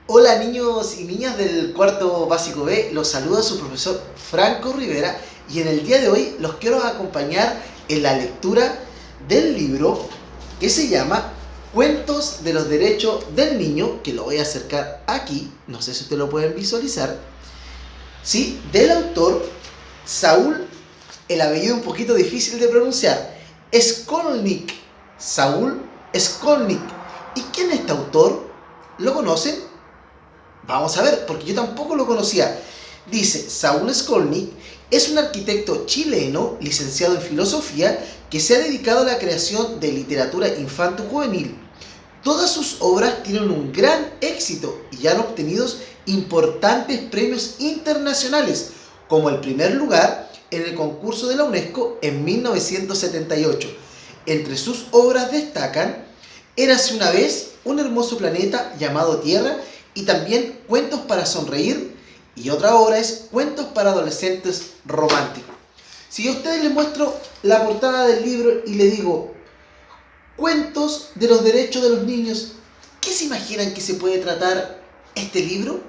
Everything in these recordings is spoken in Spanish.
Hola niños y niñas del cuarto básico B, los saluda su profesor Franco Rivera y en el día de hoy los quiero acompañar en la lectura del libro que se llama Cuentos de los Derechos del Niño, que lo voy a acercar aquí, no sé si ustedes lo pueden visualizar, ¿sí? Del autor Saúl, el apellido un poquito difícil de pronunciar, Skolnick, Saúl Skolnick. ¿Y quién es este autor? ¿Lo conocen? Vamos a ver, porque yo tampoco lo conocía. Dice, Saúl Skolnick es un arquitecto chileno, licenciado en filosofía, que se ha dedicado a la creación de literatura infanto-juvenil. Todas sus obras tienen un gran éxito y han obtenido importantes premios internacionales, como el primer lugar en el concurso de la UNESCO en 1978. Entre sus obras destacan Érase una vez un hermoso planeta llamado Tierra y también Cuentos para sonreír, y otra obra es Cuentos para adolescentes románticos. Si yo a ustedes les muestro la portada del libro y les digo Cuentos de los derechos de los niños, ¿qué se imaginan que se puede tratar este libro?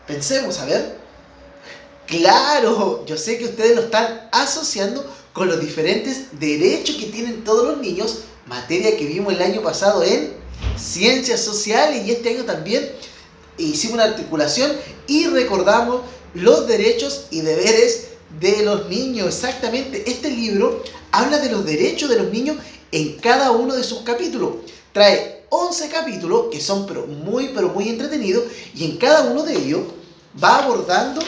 Pensemos, a ver. Claro, yo sé que ustedes lo están asociando con los diferentes derechos que tienen todos los niños, materia que vimos el año pasado en Ciencias Sociales, y este año también hicimos una articulación y recordamos los derechos y deberes de los niños. Exactamente, este libro habla de los derechos de los niños en cada uno de sus capítulos. Trae 11 capítulos que son pero muy entretenidos, y en cada uno de ellos va abordando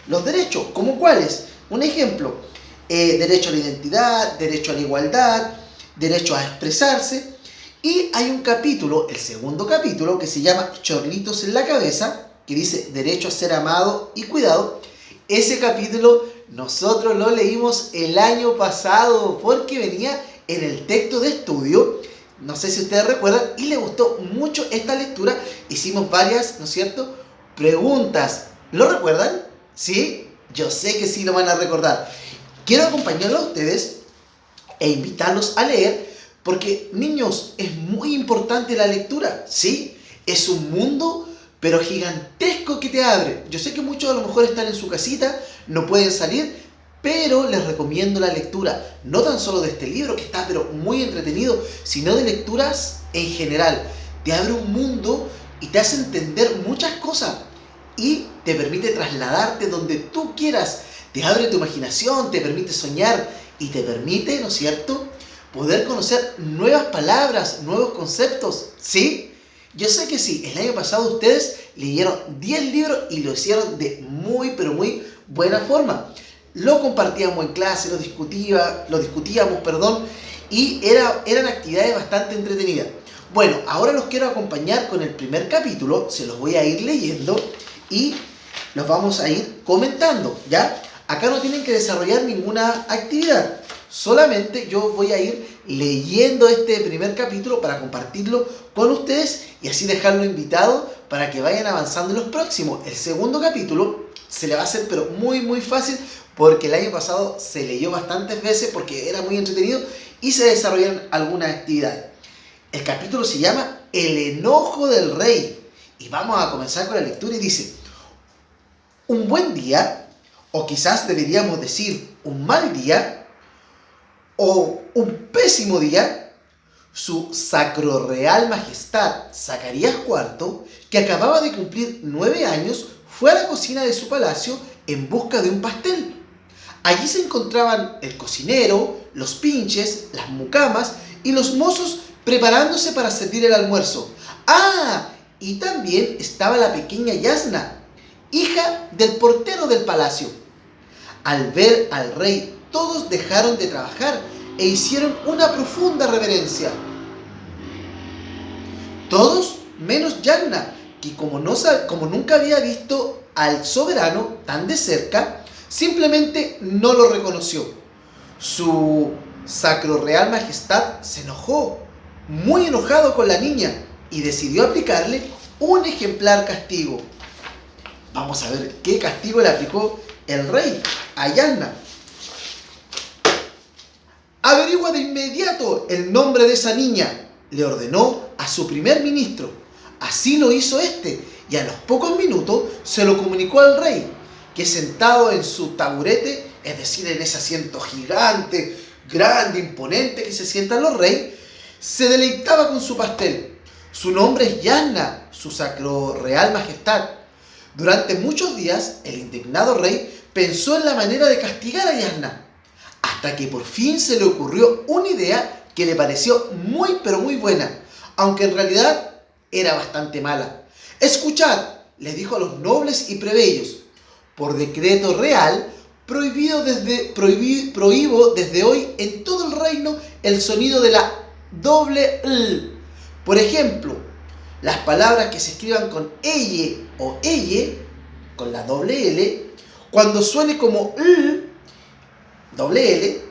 los derechos. ¿Cómo cuáles? Un ejemplo, derecho a la identidad, derecho a la igualdad, derecho a expresarse. Y hay un capítulo, el segundo capítulo, que se llama Chorlitos en la cabeza, que dice derecho a ser amado y cuidado. Ese capítulo nosotros lo leímos el año pasado porque venía en el texto de estudio. No sé si ustedes recuerdan, y les gustó mucho esta lectura. Hicimos varias, ¿no es cierto?, preguntas. ¿Lo recuerdan? ¿Sí? Yo sé que sí lo van a recordar. Quiero acompañarlos a ustedes e invitarlos a leer, porque, niños, es muy importante la lectura, ¿sí? Es un mundo, pero gigantesco, que te abre. Yo sé que muchos a lo mejor están en su casita, no pueden salir, pero les recomiendo la lectura, no tan solo de este libro, que está pero muy entretenido, sino de lecturas en general. Te abre un mundo y te hace entender muchas cosas y te permite trasladarte donde tú quieras. Te abre tu imaginación, te permite soñar y te permite, ¿no es cierto?, poder conocer nuevas palabras, nuevos conceptos, ¿sí? Yo sé que sí, el año pasado ustedes leyeron 10 libros y lo hicieron de muy buena forma. Lo compartíamos en clase, lo discutíamos, y eran actividades bastante entretenidas. Bueno, ahora los quiero acompañar con el primer capítulo, se los voy a ir leyendo y los vamos a ir comentando, ¿ya? Acá no tienen que desarrollar ninguna actividad, solamente yo voy a ir leyendo este primer capítulo para compartirlo con ustedes y así dejarlo invitado para que vayan avanzando en los próximos. El segundo capítulo se le va a hacer pero muy fácil, porque el año pasado se leyó bastantes veces porque era muy entretenido y se desarrollaron algunas actividades. El capítulo se llama El enojo del rey y vamos a comenzar con la lectura y dice: un buen día, o quizás deberíamos decir un mal día, o un pésimo día, su Sacro Real Majestad Zacarías IV, que acababa de cumplir 9 años, fue a la cocina de su palacio en busca de un pastel. Allí se encontraban el cocinero, los pinches, las mucamas y los mozos preparándose para servir el almuerzo. ¡Ah! Y también estaba la pequeña Yasna, hija del portero del palacio. Al ver al rey, todos dejaron de trabajar e hicieron una profunda reverencia. Todos menos Yasna, que como nunca había visto al soberano tan de cerca, simplemente no lo reconoció. Su Sacro Real Majestad se enojó, muy enojado con la niña, y decidió aplicarle un ejemplar castigo. Vamos a ver qué castigo le aplicó el rey a Yasna. Averigua de inmediato el nombre de esa niña, le ordenó a su primer ministro. Así lo hizo este, y a los pocos minutos se lo comunicó al rey, que sentado en su taburete, es decir, en ese asiento gigante, grande, imponente que se sientan los reyes, se deleitaba con su pastel. Su nombre es Yasna, su sacro real majestad. Durante muchos días, el indignado rey pensó en la manera de castigar a Yasna, hasta que por fin se le ocurrió una idea que le pareció muy pero muy buena, aunque en realidad era bastante mala. Escuchad, les dijo a los nobles y plebeyos, por decreto real, prohibo desde hoy en todo el reino el sonido de la doble L. Por ejemplo, las palabras que se escriban con elle o elle, con la doble L, cuando suene como L, doble L,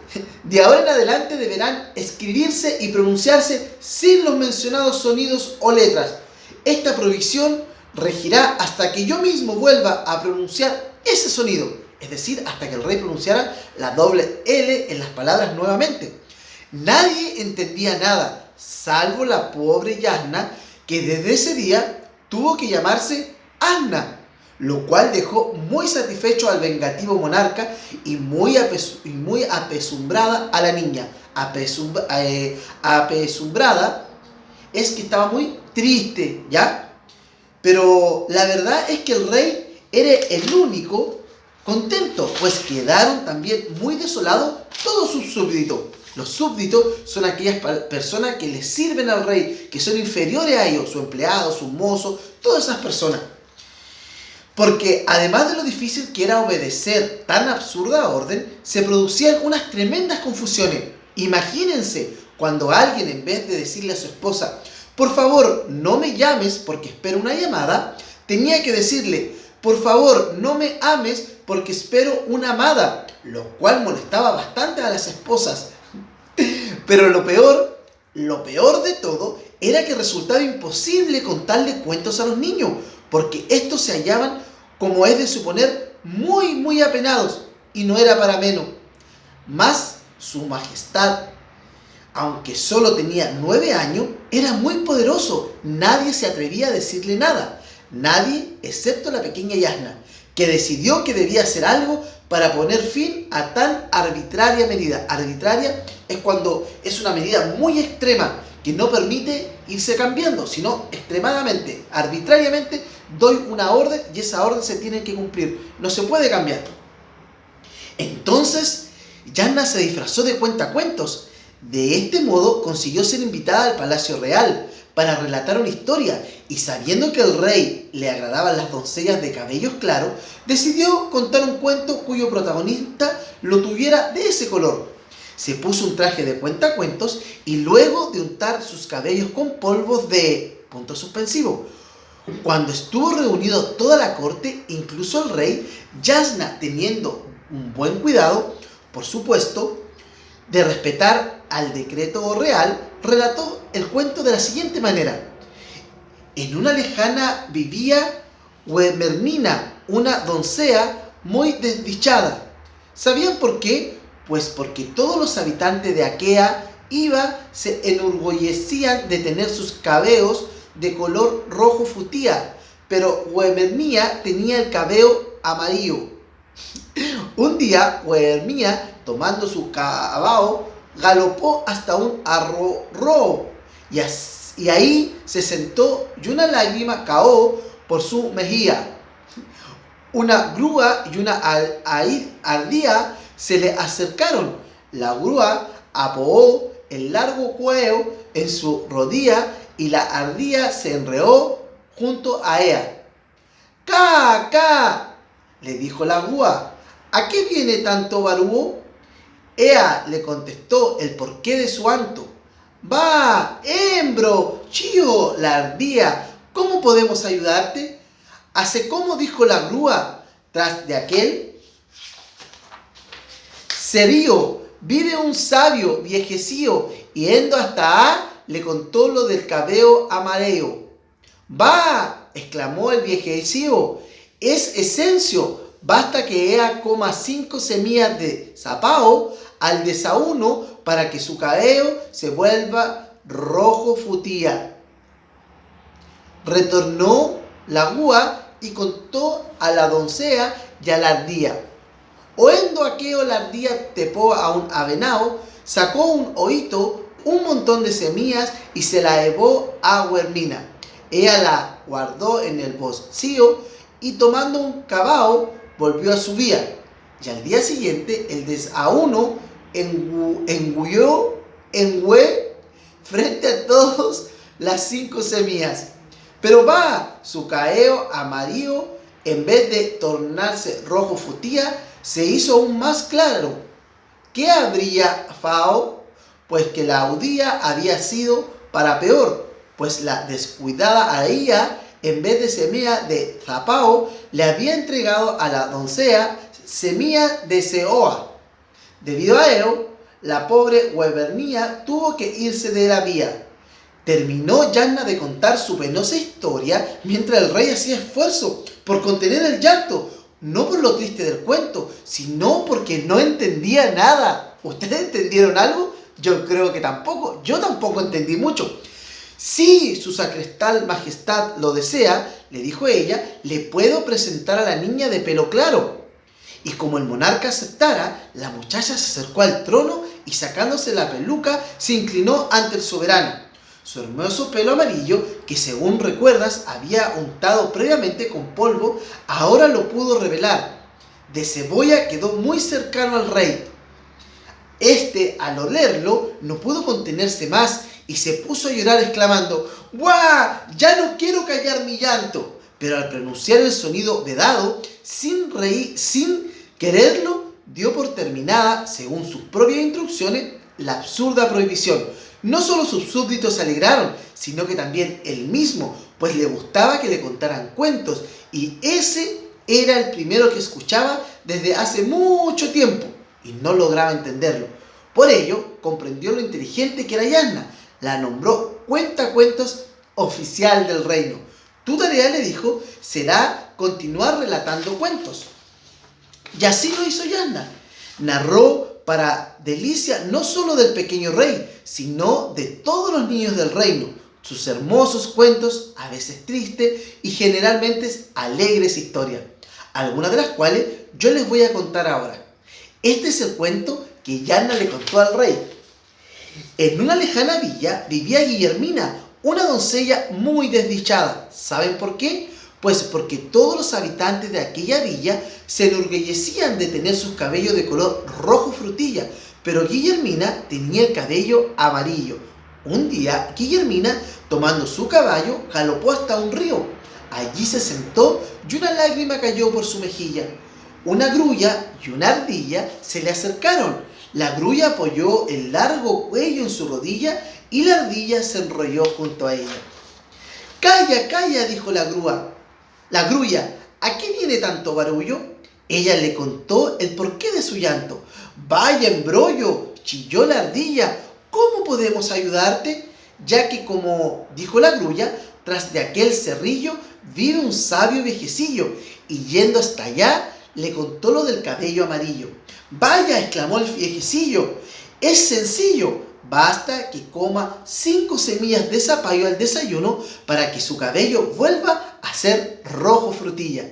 de ahora en adelante deberán escribirse y pronunciarse sin los mencionados sonidos o letras. Esta prohibición regirá hasta que yo mismo vuelva a pronunciar ese sonido, es decir, hasta que el rey pronunciara la doble L en las palabras nuevamente. Nadie entendía nada, salvo la pobre Yasna, que desde ese día tuvo que llamarse Asna, lo cual dejó muy satisfecho al vengativo monarca y muy apesumbrada a la niña. Apesumbrada es que estaba muy triste, ¿ya? Pero la verdad es que el rey era el único contento, pues quedaron también muy desolados todos sus súbditos. Los súbditos son aquellas personas que le sirven al rey, que son inferiores a ellos, sus empleados, sus mozos, todas esas personas. Porque además de lo difícil que era obedecer tan absurda orden, se producían unas tremendas confusiones. Imagínense cuando alguien, en vez de decirle a su esposa, por favor, no me llames porque espero una llamada, tenía que decirle, por favor, no me ames porque espero una amada, lo cual molestaba bastante a las esposas. Pero lo peor de todo, era que resultaba imposible contarle cuentos a los niños, porque estos se hallaban, como es de suponer, muy apenados, y no era para menos. Mas su majestad, aunque solo tenía 9 años, era muy poderoso. Nadie se atrevía a decirle nada. Nadie, excepto la pequeña Yasna, que decidió que debía hacer algo para poner fin a tan arbitraria medida. Arbitraria es cuando es una medida muy extrema, que no permite irse cambiando, sino extremadamente, arbitrariamente, doy una orden y esa orden se tiene que cumplir. No se puede cambiar. Entonces, Yasna se disfrazó de cuentacuentos. De este modo consiguió ser invitada al Palacio Real para relatar una historia, y sabiendo que al rey le agradaban las doncellas de cabellos claros, decidió contar un cuento cuyo protagonista lo tuviera de ese color. Se puso un traje de cuentacuentos y luego de untar sus cabellos con polvos de... punto suspensivo. Cuando estuvo reunido toda la corte, incluso el rey, Yasna, teniendo un buen cuidado, por supuesto, de respetar al decreto real, relató el cuento de la siguiente manera. En una lejana vivía Huemermina, una doncella muy desdichada. ¿Sabían por qué? Pues porque todos los habitantes de Aquea se enorgullecían de tener sus cabellos de color rojo futía, pero Huemermía tenía el cabello amarillo. Un día, Huemermía, tomando su caballo, galopó hasta un arroyo y ahí se sentó y una lágrima cayó por su mejilla. Una grúa y una ardilla se le acercaron. La grúa apoyó el largo cuello en su rodilla y la ardilla se enredó junto a ella. ¡Ca, ca!, le dijo la grúa. ¿A qué viene tanto barullo? Ella le contestó el porqué de su anto. Va, hembro, chío, la ardilla, ¿cómo podemos ayudarte? Hace como dijo la grúa, tras de aquel serío vive un sabio viejecillo, y yendo hasta A, le contó lo del cabello amarillo. Va, exclamó el viejecillo, es esencio, basta que ella coma 5 semillas de zapao al desayuno para que su cabello se vuelva rojo futía. Retornó la gúa y contó a la doncella y a la ardilla. Oendo aquello, la ardilla trepó a un avenao, sacó un oito, un montón de semillas y se la llevó a Guillermina. Ella la guardó en el bolsillo y tomando un caballo volvió a su vía. Y al día siguiente el desayuno engulló frente a todos las 5 semillas. Pero va, su cabello amarillo, en vez de tornarse rojo frutilla, se hizo aún más claro. ¿Qué habría fao? Pues que la audía había sido para peor, pues la descuidada a ella, en vez de semilla de zapao, le había entregado a la doncella semilla de seoa. Debido a ello, la pobre Guillermina tuvo que irse de la vía. Terminó Yanna de contar su penosa historia mientras el rey hacía esfuerzo por contener el llanto, no por lo triste del cuento, sino porque no entendía nada. ¿Ustedes entendieron algo? Yo creo que tampoco. Yo tampoco entendí mucho. Si su sacrestal majestad lo desea, le dijo ella, le puedo presentar a la niña de pelo claro. Y como el monarca aceptara, la muchacha se acercó al trono y sacándose la peluca, se inclinó ante el soberano. Su hermoso pelo amarillo, que según recuerdas había untado previamente con polvo, ahora lo pudo revelar. De cebolla quedó muy cercano al rey. Este, al olerlo, no pudo contenerse más y se puso a llorar exclamando: ¡guau! Ya no quiero callar mi llanto. Pero al pronunciar el sonido vedado, sin quererlo, dio por terminada, según sus propias instrucciones, la absurda prohibición. No solo sus súbditos se alegraron, sino que también él mismo, pues le gustaba que le contaran cuentos, y ese era el primero que escuchaba desde hace mucho tiempo, y no lograba entenderlo. Por ello, comprendió lo inteligente que era Yanna, la nombró cuentacuentos oficial del reino. Tu tarea, le dijo, será continuar relatando cuentos. Y así lo hizo Yanna. Narró para delicia no solo del pequeño rey, sino de todos los niños del reino, sus hermosos cuentos, a veces tristes y generalmente alegres historias, algunas de las cuales yo les voy a contar ahora. Este es el cuento que Yanna le contó al rey. En una lejana villa vivía Guillermina, una doncella muy desdichada. ¿Saben por qué? Pues porque todos los habitantes de aquella villa se enorgullecían de tener sus cabellos de color rojo frutilla, pero Guillermina tenía el cabello amarillo. Un día, Guillermina, tomando su caballo, galopó hasta un río. Allí se sentó y una lágrima cayó por su mejilla. Una grulla y una ardilla se le acercaron. La grulla apoyó el largo cuello en su rodilla y la ardilla se enrolló junto a ella. «Calla, calla», dijo la grulla, ¿a qué viene tanto barullo? Ella le contó el porqué de su llanto. «Vaya embrollo», chilló la ardilla, «¿cómo podemos ayudarte? Ya que, como dijo la grulla, tras de aquel cerrillo vive un sabio viejecillo», y yendo hasta allá le contó lo del cabello amarillo. «Vaya», exclamó el viejecillo, «es sencillo, basta que coma 5 semillas de zapallo al desayuno para que su cabello vuelva a ser rojo frutilla».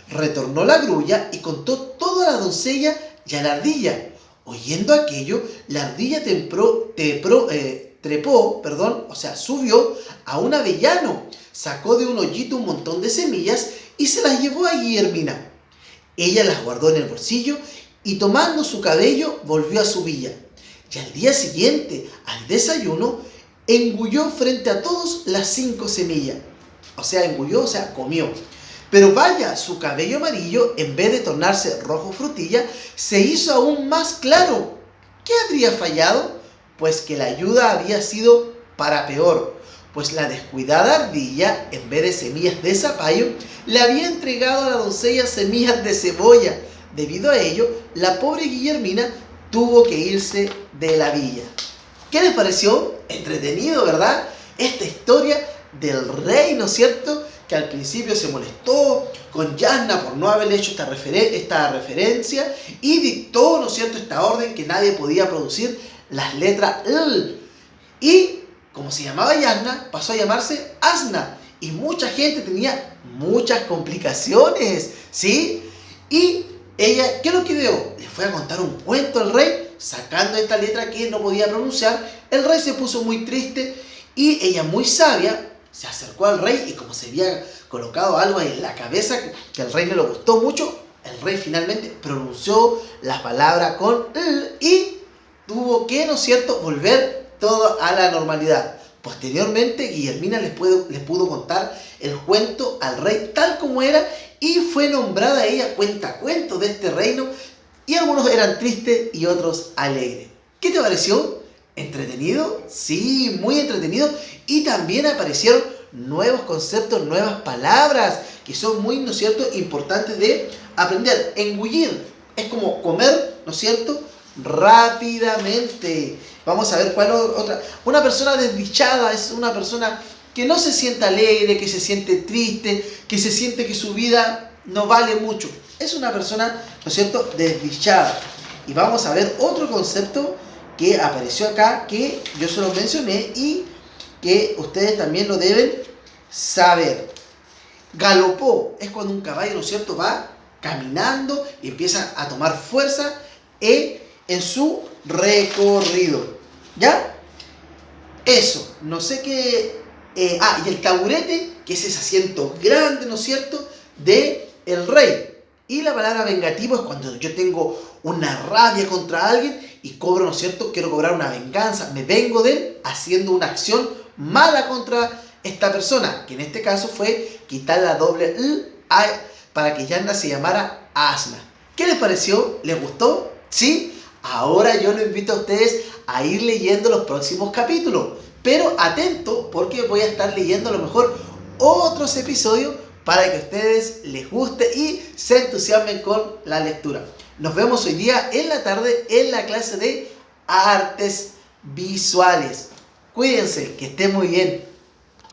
Retornó la grulla y contó todo a la doncella y a la ardilla. Oyendo aquello, la ardilla subió a un avellano, sacó de un hoyito un montón de semillas y se las llevó a Guillermina. Ella las guardó en el bolsillo y tomando su cabello volvió a su villa. Y al día siguiente, al desayuno, engulló frente a todos las 5 semillas. Comió. Pero vaya, su cabello amarillo, en vez de tornarse rojo frutilla, se hizo aún más claro. ¿Qué habría fallado? Pues que la ayuda había sido para peor, pues la descuidada ardilla, en vez de semillas de zapallo, le había entregado a la doncella semillas de cebolla. Debido a ello, la pobre Guillermina tuvo que irse de la villa. ¿Qué les pareció? Entretenido, ¿verdad? Esta historia del rey, ¿no es cierto?, que al principio se molestó con Yanna por no haberle hecho esta referencia y dictó, ¿no es cierto?, esta orden que nadie podía producir las letras L. Y como se llamaba Yanna, pasó a llamarse Asna. y mucha gente tenía muchas complicaciones, ¿sí? Y ella, ¿qué es lo que dio? Le fue a contar un cuento al rey, sacando esta letra que no podía pronunciar. El rey se puso muy triste y ella, muy sabia, se acercó al rey y como se había colocado algo en la cabeza que al rey no le gustó mucho, el rey finalmente pronunció la palabra con y tuvo que, ¿no es cierto?, volver todo a la normalidad. Posteriormente, Guillermina les pudo contar el cuento al rey tal como era y fue nombrada ella cuentacuentos de este reino, y algunos eran tristes y otros alegres. ¿Qué te pareció? ¿Entretenido? Sí, muy entretenido. Y también aparecieron nuevos conceptos, nuevas palabras que son muy, ¿no es cierto?, importantes de aprender. Engullir es como comer, ¿no es cierto?, rápidamente. Vamos a ver cuál otra. Una persona desdichada es una persona que no se siente alegre, que se siente triste, que se siente que su vida no vale mucho. Es una persona, ¿no es cierto?, desdichada. Y vamos a ver otro concepto que apareció acá, que yo se lo mencioné y que ustedes también lo deben saber. Galopó es cuando un caballo, ¿no es cierto?, va caminando y empieza a tomar fuerza en su recorrido. ¿Ya? Eso, no sé qué. Y el taburete, que es ese asiento grande, ¿no es cierto?, de el rey. Y la palabra vengativo es cuando yo tengo una rabia contra alguien y cobro, ¿no es cierto?, quiero cobrar una venganza. Me vengo de él haciendo una acción mala contra esta persona, que en este caso fue quitar la doble para que Yanna se llamara Asna. ¿Qué les pareció? ¿Les gustó? ¿Sí? Ahora yo los invito a ustedes a ir leyendo los próximos capítulos. Pero atento, porque voy a estar leyendo a lo mejor otros episodios para que a ustedes les guste y se entusiasmen con la lectura. Nos vemos hoy día en la tarde en la clase de artes visuales. Cuídense, que estén muy bien.